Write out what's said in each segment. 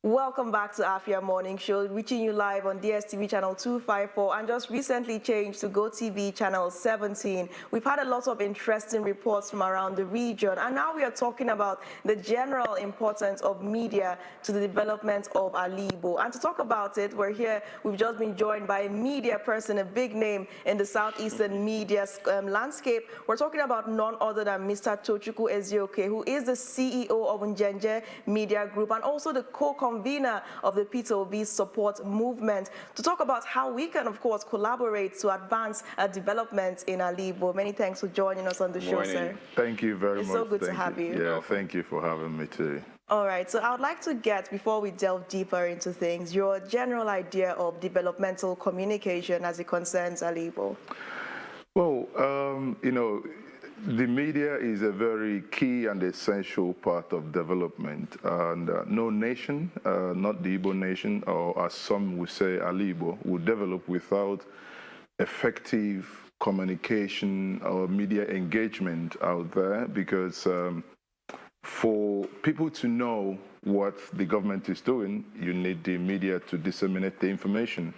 Welcome back to Afia Morning Show, reaching you live on DSTV channel 254 and just recently changed to GoTV channel 17. We've had a lot of interesting reports from around the region, and now we are talking about the general importance of media to the development of Alaigbo. And to talk about it, we're here, we've just been joined by a media person, a big name in the southeastern media landscape. We're talking about none other than Mr. Tochukwu Ezioke, who is the CEO of Njenje Media Group and also the co-convener of the Peter Obi support movement, to talk about how we can, of course, collaborate to advance development in Alaigbo. Many thanks for joining us on the show, sir. Thank you very much. It's so good to have you. Yeah, thank you for having me too. All right, so I would like to get, before we delve deeper into things, your general idea of developmental communication as it concerns Alaigbo. Well, the media is a very key and essential part of development, and no nation, not the Igbo nation, or as some would say, Alaigbo, would develop without effective communication or media engagement out there, because for people to know what the government is doing, you need the media to disseminate the information.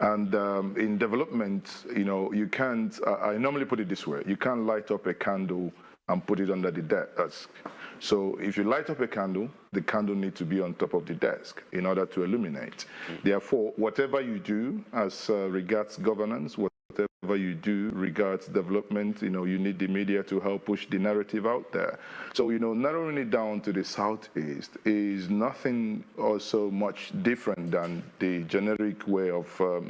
And in development, you can't, I normally put it this way, you can't light up a candle and put it under the desk. So if you light up a candle, the candle needs to be on top of the desk in order to illuminate. Therefore, whatever you do as regards governance, whatever you do regards development, you need the media to help push the narrative out there. So, narrowing it down to the Southeast is nothing also much different than the generic way of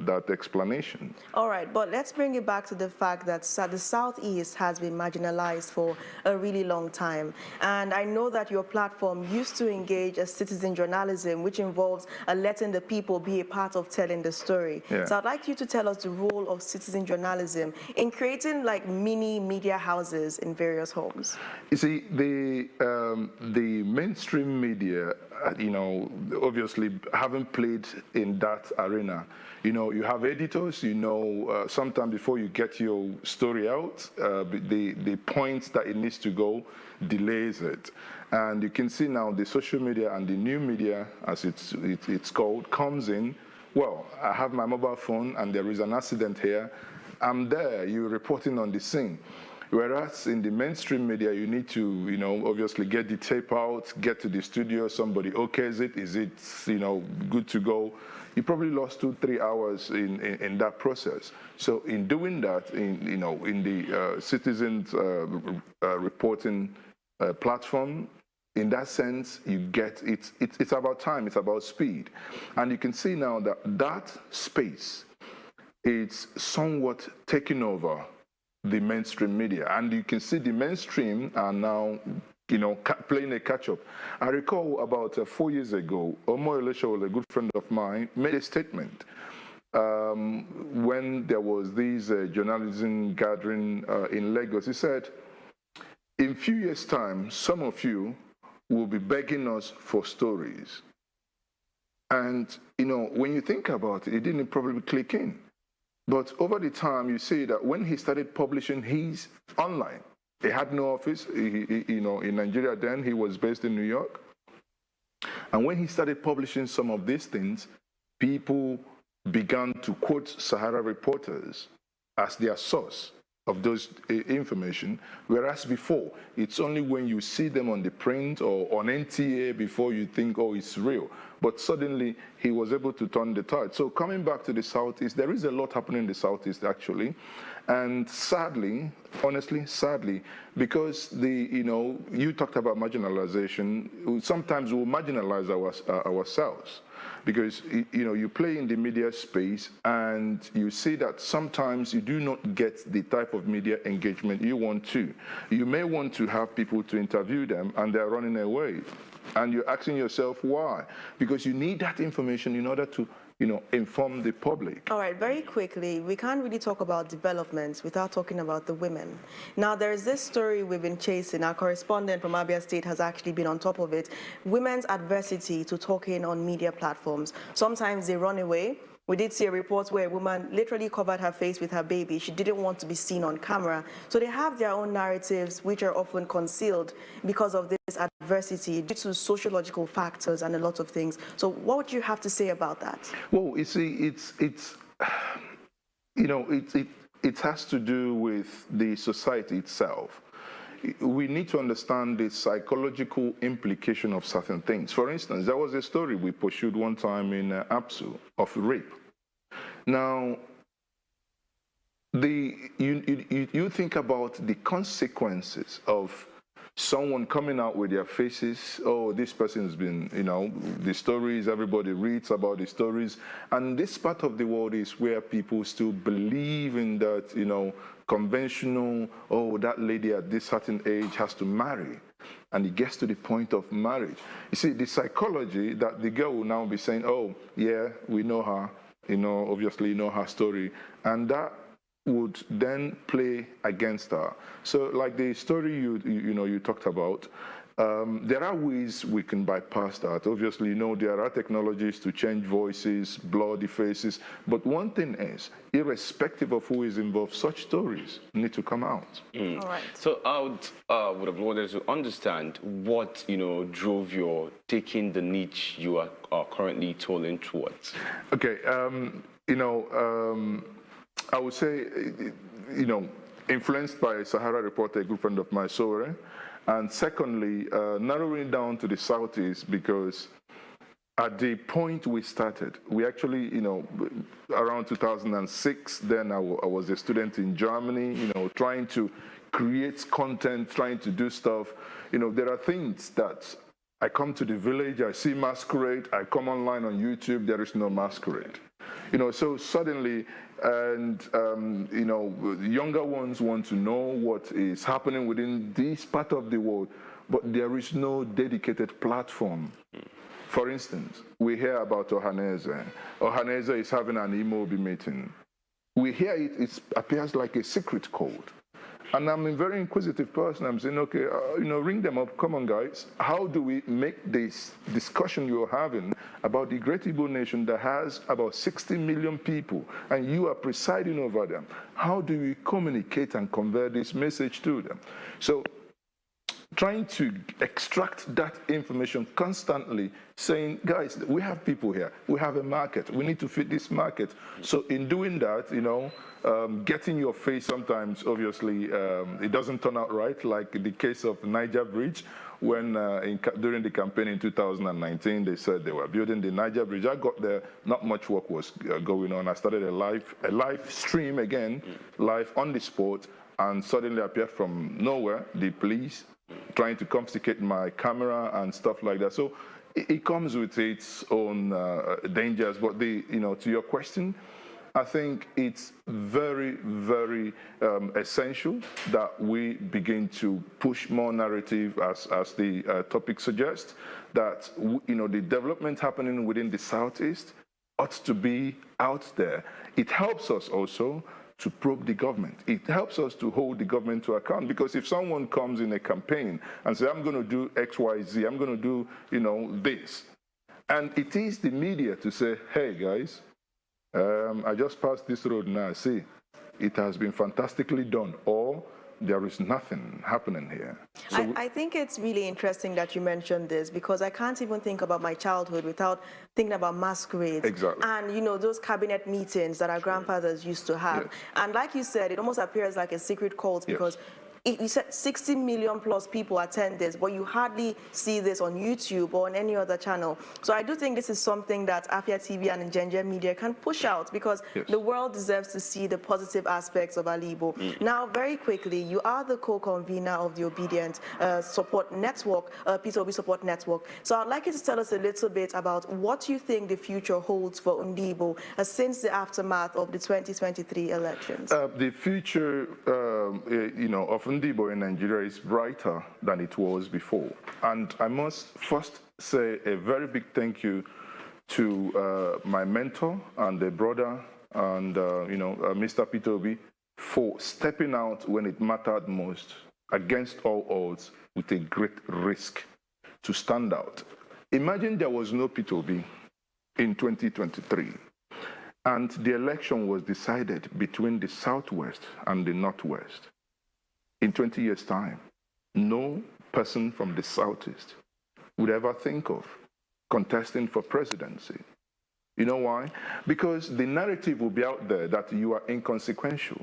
that explanation. All right, but let's bring it back to the fact that the Southeast has been marginalized for a really long time. And I know that your platform used to engage as citizen journalism, which involves letting the people be a part of telling the story. Yeah. So I'd like you to tell us the role of citizen journalism in creating like mini media houses in various homes. You see, the mainstream media, obviously haven't played in that arena. You have editors, sometime before you get your story out, the points that it needs to go delays it. And you can see now the social media and the new media, as it's called, comes in. Well, I have my mobile phone and there is an accident here. I'm there, you're reporting on the scene. Whereas in the mainstream media, you need to, obviously get the tape out, get to the studio, somebody okays it, is it, good to go? You probably lost 2-3 hours in that process. So in doing that, in the citizens reporting platform, in that sense, you get, it's about time, it's about speed. And you can see now that that space, it's somewhat taking over the mainstream media. And you can see the mainstream are now, playing a catch-up. I recall about 4 years ago, Omo Elisha, a good friend of mine, made a statement when there was this journalism gathering in Lagos. He said, in a few years' time, some of you will be begging us for stories. And, when you think about it, it didn't probably click in. But over the time, you see that when he started publishing, he's online. He had no office, in Nigeria then, he was based in New York. And when he started publishing some of these things, people began to quote Sahara reporters as their source of those information, whereas before, it's only when you see them on the print or on NTA before you think, oh, it's real. But suddenly, he was able to turn the tide. So coming back to the Southeast, there is a lot happening in the Southeast, actually. And sadly, honestly, sadly, because you talked about marginalization, sometimes we'll marginalize ourselves. Because, you play in the media space and you see that sometimes you do not get the type of media engagement you want to. You may want to have people to interview them and they're running away. And you're asking yourself why? Because you need that information in order to inform the public. All right, very quickly, we can't really talk about development without talking about the women. Now, there's this story we've been chasing. Our correspondent from Abia State has actually been on top of it. Women's adversity to talking on media platforms. Sometimes they run away. We did see a report where a woman literally covered her face with her baby. She didn't want to be seen on camera. So they have their own narratives, which are often concealed because of this adversity due to sociological factors and a lot of things. So what would you have to say about that? Well, you see, it has to do with the society itself. We need to understand the psychological implication of certain things. For instance, there was a story we pursued one time in APSU of rape. Now, you think about the consequences of someone coming out with their faces, oh, this person's been, the stories, everybody reads about the stories. And this part of the world is where people still believe in that, conventional, oh, that lady at this certain age has to marry. And it gets to the point of marriage. You see, the psychology that the girl will now be saying, oh, yeah, we know her, obviously know her story. And that would then play against her. So like the story you talked about, there are ways we can bypass that. Obviously, there are technologies to change voices, blur the faces. But one thing is, irrespective of who is involved, such stories need to come out. All right. So I would have wanted to understand what, drove your taking the niche you are currently tolling towards. Okay. I would say, influenced by Sahara Reporter, a good friend of mine, Sowore. And secondly, narrowing down to the Southeast, because at the point we started, we actually, around 2006, then I was a student in Germany, trying to create content, trying to do stuff. There are things that I come to the village, I see masquerade, I come online on YouTube, there is no masquerade. So suddenly, and younger ones want to know what is happening within this part of the world, but there is no dedicated platform. For instance, we hear about Ohaneze. Ohaneze is having an Imobi meeting. We hear it appears like a secret code. And I'm a very inquisitive person. I'm saying, okay, ring them up. Come on, guys. How do we make this discussion you're having about the great Igbo nation that has about 60 million people, and you are presiding over them? How do we communicate and convey this message to them? So trying to extract that information constantly, saying, guys, we have people here, we have a market, we need to fit this market. So in doing that, getting your face sometimes, obviously, it doesn't turn out right, like the case of Niger Bridge, when during the campaign in 2019, they said they were building the Niger Bridge. I got there, not much work was going on. I started a live stream again, live on the spot, and suddenly appeared from nowhere, the police, trying to confiscate my camera and stuff like that. So it comes with its own dangers. But to your question, I think it's very, very essential that we begin to push more narrative, as the topic suggests, that the development happening within the Southeast ought to be out there. It helps us also to probe the government. It helps us to hold the government to account, because if someone comes in a campaign and says, I'm going to do X, Y, Z, I'm going to do, this, and it is the media to say, hey, guys, I just passed this road now, see, it has been fantastically done, or there is nothing happening here. So I think it's really interesting that you mentioned this, because I can't even think about my childhood without thinking about masquerades. Exactly. And, those cabinet meetings that our grandfathers used to have. Yes. And like you said, it almost appears like a secret cult, because you said 60 million plus people attend this, but you hardly see this on YouTube or on any other channel. So I do think this is something that Afia TV and Njenje Media can push out, because the world deserves to see the positive aspects of Alaigbo. Now, very quickly, you are the co-convener of the Obedient Support Network, Peter Obi Support Network. So I'd like you to tell us a little bit about what you think the future holds for Ndigbo since the aftermath of the 2023 elections. The future, of Ndigbo in Nigeria is brighter than it was before. And I must first say a very big thank you to my mentor and the brother and, Mr. Peter Obi, for stepping out when it mattered most, against all odds, with a great risk to stand out. Imagine there was no Peter Obi in 2023. And the election was decided between the Southwest and the Northwest. In 20 years' time, no person from the Southeast would ever think of contesting for presidency. You know why? Because the narrative will be out there that you are inconsequential.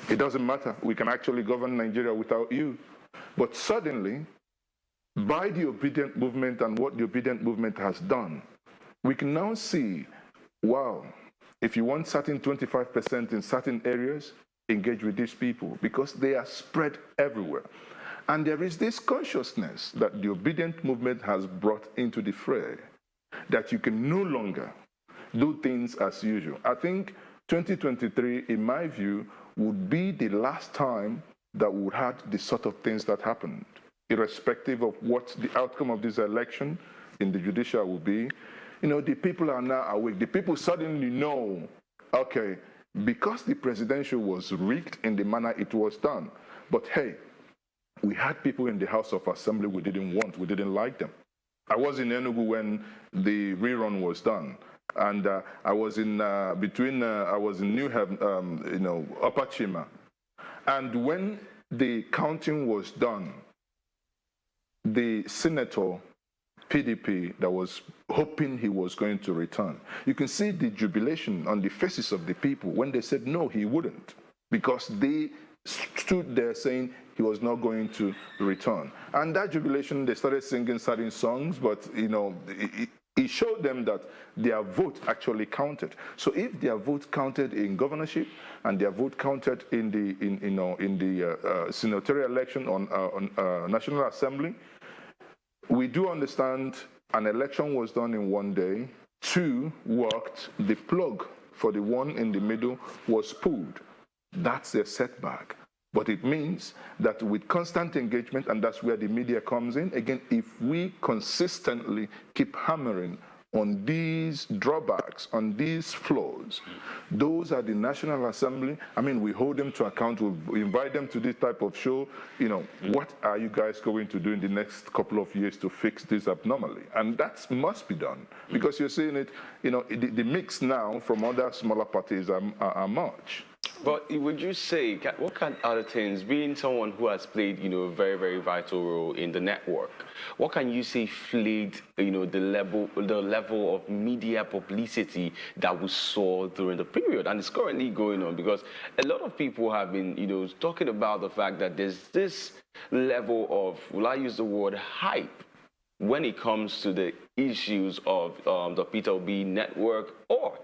It doesn't matter. We can actually govern Nigeria without you. But suddenly, by the obedient movement and what the obedient movement has done, we can now see, wow, if you want certain 25% in certain areas, engage with these people because they are spread everywhere. And there is this consciousness that the obedient movement has brought into the fray, that you can no longer do things as usual. I think 2023, in my view, would be the last time that we would have the sort of things that happened, irrespective of what the outcome of this election in the judicial will be. You know, the people are now awake. The people suddenly know, okay, because the presidential was rigged in the manner it was done, but hey, we had people in the House of Assembly we didn't want, we didn't like them. I was in Enugu when the rerun was done, and I was in I was in New Haven, Upper Chima, and when the counting was done, the senator, PDP, that was hoping he was going to return, you can see the jubilation on the faces of the people when they said no, he wouldn't, because they stood there saying he was not going to return. And that jubilation, they started singing certain songs, but it showed them that their vote actually counted. So if their vote counted in governorship and their vote counted in the senatorial election on National Assembly, we do understand an election was done in one day. Two worked. The plug for the one in the middle was pulled. That's a setback. But it means that with constant engagement, and that's where the media comes in, again, if we consistently keep hammering on these drawbacks, on these flaws, those are the National Assembly. I mean, we hold them to account, we invite them to this type of show. What are you guys going to do in the next couple of years to fix this abnormally? And that must be done, because you're seeing it, the mix now from other smaller parties are much. But would you say, what kind of other things, being someone who has played, a very, very vital role in the network, what can you say flagged, the level of media publicity that we saw during the period, and it's currently going on? Because a lot of people have been, talking about the fact that there's this level of, will I use the word hype, when it comes to the issues of the Peter Obi network or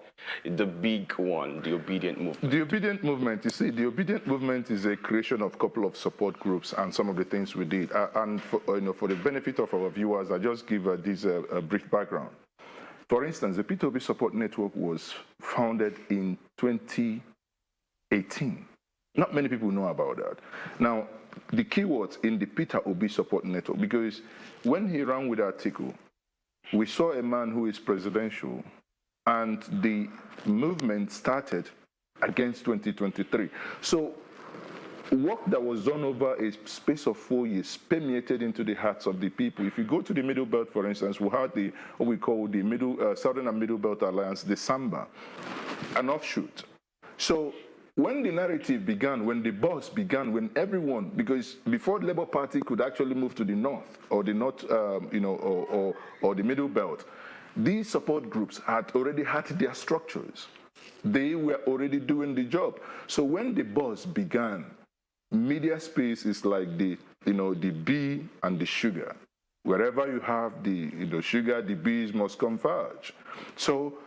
the big one, the obedient movement. The obedient movement, you see, the obedient movement is a creation of a couple of support groups and some of the things we did. And for the benefit of our viewers, I just give this a brief background. For instance, the Peter Obi Support Network was founded in 2018. Not many people know about that. Now, the keywords in the Peter Obi Support Network, because when he ran with the article, we saw a man who is presidential, and the movement started against 2023. So work that was done over a space of 4 years permeated into the hearts of the people. If you go to the Middle Belt, for instance, we had what we call the Southern and Middle Belt Alliance, the SAMBA, an offshoot. So when the narrative began, when the buzz began, when everyone, because before the Labour Party could actually move to the north, or the north, or the Middle Belt, these support groups had already had their structures. They were already doing the job. So when the buzz began, media space is like the bee and the sugar. Wherever you have the sugar, the bees must converge. So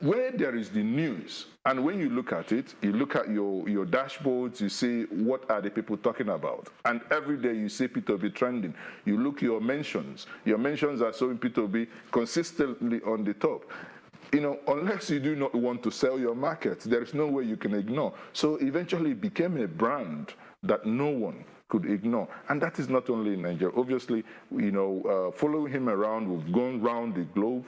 where there is the news, and when you look at it, you look at your dashboards, you see what are the people talking about. And every day you see Peter Obi trending. You look your mentions. Your mentions are showing Peter Obi consistently on the top. Unless you do not want to sell your market, there is no way you can ignore. So eventually it became a brand that no one could ignore. And that is not only in Nigeria. Obviously, following him around, we've gone around the globe,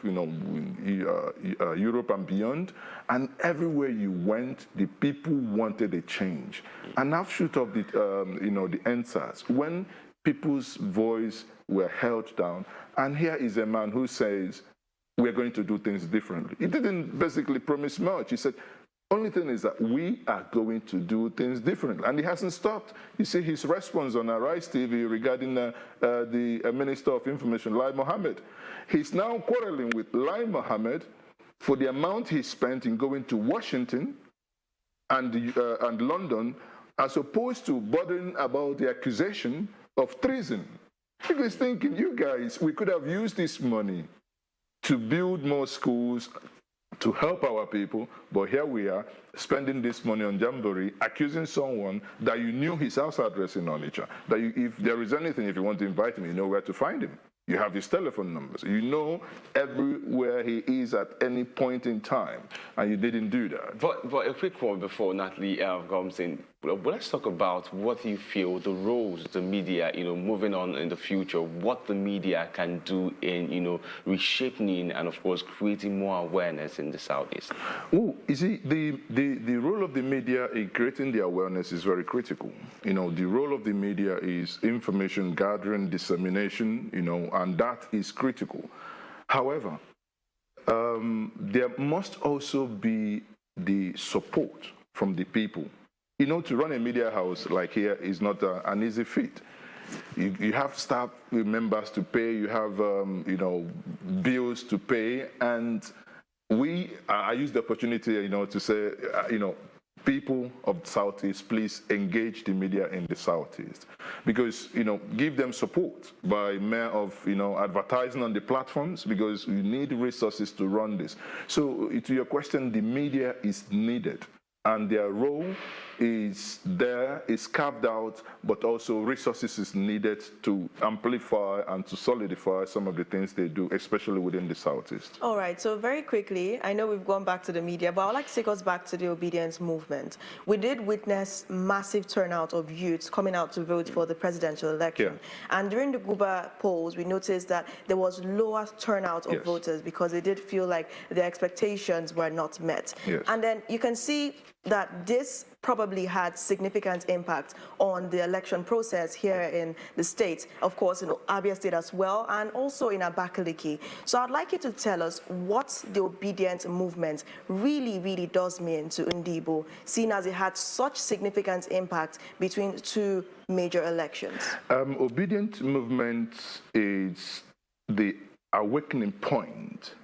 Europe and beyond. And everywhere you went, the people wanted a change. An offshoot of the NSAS, when people's voice were held down. And here is a man who says, we're going to do things differently. He didn't basically promise much. He said, only thing is that we are going to do things differently. And he hasn't stopped. You see his response on Arise TV regarding the Minister of Information, Lai Mohammed. He's now quarreling with Lai Mohammed for the amount he spent in going to Washington and London, as opposed to bothering about the accusation of treason. Because thinking, you guys, we could have used this money to build more schools, to help our people, but here we are spending this money on Jamboree, accusing someone that you knew his house address in Onitsha, that if there is anything, if you want to invite him, you know where to find him. You have his telephone numbers. You know everywhere he is at any point in time, and you didn't do that. But a quick one before Natalie comes in. Let's talk about what you feel the roles the media, moving on in the future, what the media can do in, reshaping and, of course, creating more awareness in the Southeast. Oh, you see, the role of the media in creating the awareness is very critical. The role of the media is information gathering, dissemination, and that is critical. However, there must also be the support from the people. To run a media house like here is not an easy feat. You have staff members to pay, you have, bills to pay, and I use the opportunity, to say, people of the Southeast, please engage the media in the Southeast. Because, give them support by way of, advertising on the platforms, because you need resources to run this. So to your question, the media is needed. And their role is carved out, but also resources is needed to amplify and to solidify some of the things they do, especially within the Southeast. All right, so very quickly, I know we've gone back to the media, but I would like to take us back to the obedience movement. We did witness massive turnout of youths coming out to vote for the presidential election. Yeah. And during the Guba polls, we noticed that there was lower turnout of voters because they did feel like their expectations were not met. Yes. And then you can see that this probably had significant impact on the election process here in the state, of course in Abia State as well, and also in Abakaliki. So I'd like you to tell us what the obedient movement really does mean to Ndi-Igbo, seeing as it had such significant impact between two major elections. Obedient movement is the awakening point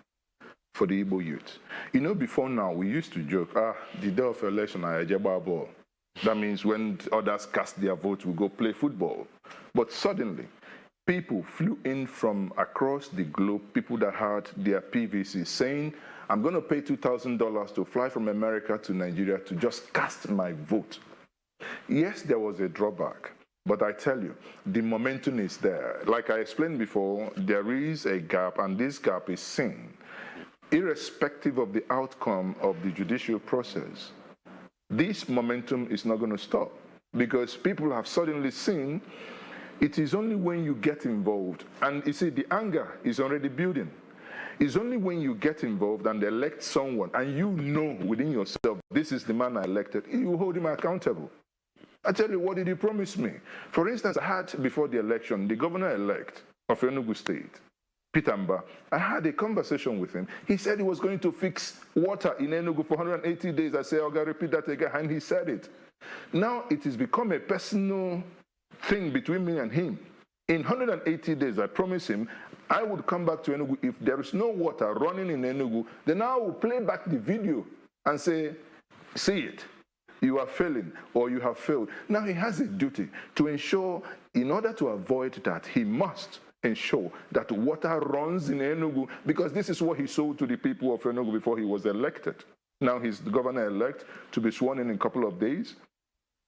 for the Igbo youth. Before now, we used to joke, the day of election, I ejeba ball. That means when others cast their vote, we go play football. But suddenly, people flew in from across the globe, people that had their PVC, saying, I'm going to pay $2,000 to fly from America to Nigeria to just cast my vote. Yes, there was a drawback. But I tell you, the momentum is there. Like I explained before, there is a gap, and this gap is seen. Irrespective of the outcome of the judicial process, this momentum is not going to stop, because people have suddenly seen it is only when you get involved, and you see the anger is already building. It's only when you get involved and elect someone, and you know within yourself, this is the man I elected, you hold him accountable. I tell you, what did he promise me? For instance, I had before the election, the governor-elect of Enugu State, Pitamba, I had a conversation with him. He said he was going to fix water in Enugu for 180 days. I said, okay, repeat that again, and he said it. Now it has become a personal thing between me and him. In 180 days, I promised him I would come back to Enugu. If there is no water running in Enugu, then I will play back the video and say, see it. You are failing, or you have failed. Now he has a duty to ensure, in order to avoid that, he must ensure that water runs in Enugu, because this is what he sold to the people of Enugu before he was elected. Now he's the governor-elect to be sworn in a couple of days.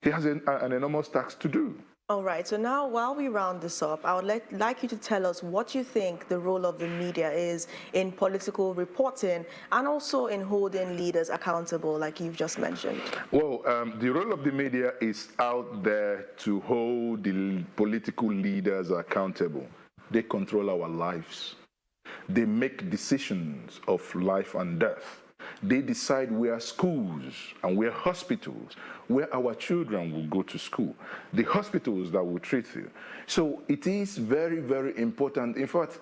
He has an enormous task to do. All right, so now while we round this up, I would like you to tell us what you think the role of the media is in political reporting and also in holding leaders accountable, like you've just mentioned. Well, the role of the media is out there to hold the political leaders accountable. They control our lives. They make decisions of life and death. They decide where schools and where hospitals, where our children will go to school, the hospitals that will treat you. So it is very important. In fact,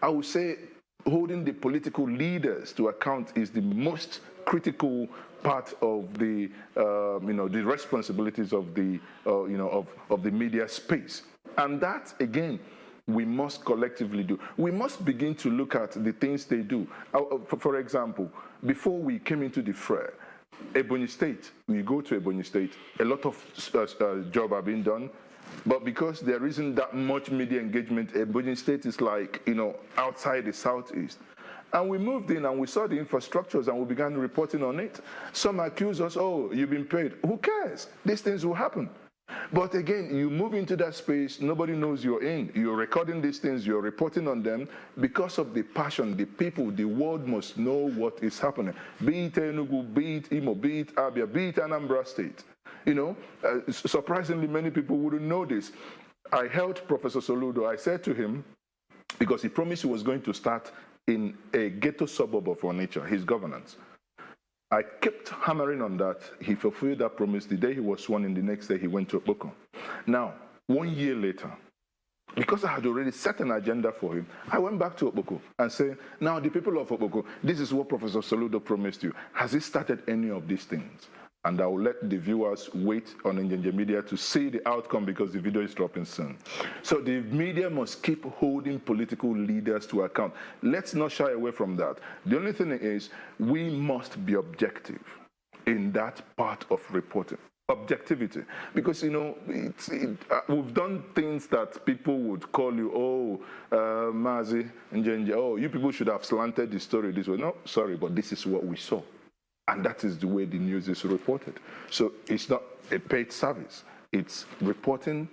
I would say holding the political leaders to account is the most critical part of the, the responsibilities of the, of the media space. And that, again, we must collectively do. We must begin to look at the things they do. For example, before we came into the fray, Ebonyi State, we go to Ebonyi State, a lot of jobs are being done, but because there isn't that much media engagement, Ebonyi State is like, outside the southeast. And we moved in and we saw the infrastructures and we began reporting on it. Some accuse us, oh, you've been paid. Who cares? These things will happen. But again, you move into that space, nobody knows you're in. You're recording these things, you're reporting on them because of the passion, the people, the world must know what is happening. Be it Enugu, be it Imo, be it Abia, be it Anambra State. Surprisingly, many people wouldn't know this. I held Professor Soludo. I said to him, because he promised he was going to start in a ghetto suburb of Onitsha, his governance. I kept hammering on that. He fulfilled that promise. The day he was sworn in, the next day he went to Okpoko. Now, 1 year later, because I had already set an agenda for him, I went back to Okpoko and said, now the people of Okpoko, this is what Professor Soludo promised you. Has he started any of these things? And I will let the viewers wait on Njenje Media to see the outcome because the video is dropping soon. So the media must keep holding political leaders to account. Let's not shy away from that. The only thing is we must be objective in that part of reporting. Objectivity. Because, we've done things that people would call you, Mazi, Njenje, oh, you people should have slanted the story this way. No, sorry, but this is what we saw. And that is the way the news is reported. So it's not a paid service. It's reporting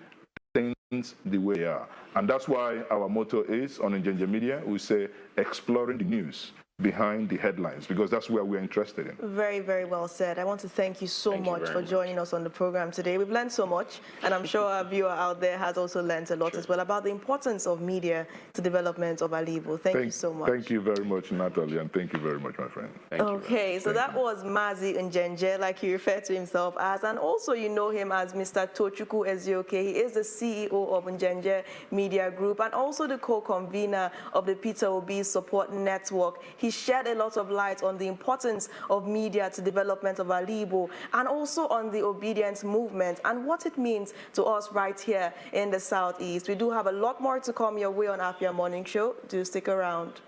things the way they are. And that's why our motto is, on Njenje Media, we say, exploring the news behind the headlines, because that's where we're interested in. Very, very well said. I want to thank you so much for joining us on the program today. We've learned so much, and I'm sure our viewer out there has also learned a lot as well about the importance of media to development of Alaigbo. Thank you so much. Thank you very much, Natalie, and thank you very much, my friend. Okay, so that was Mazi Njenje, like he referred to himself as, and also you know him as Mr. Tochukwu Ezioke. He is the CEO of Njenje Media Group and also the co-convener of the Peter Obi Support Network. He shed a lot of light on the importance of media to development of Alaigbo and also on the obedience movement and what it means to us right here in the Southeast. We do have a lot more to come your way on Afia Morning Show. Do stick around.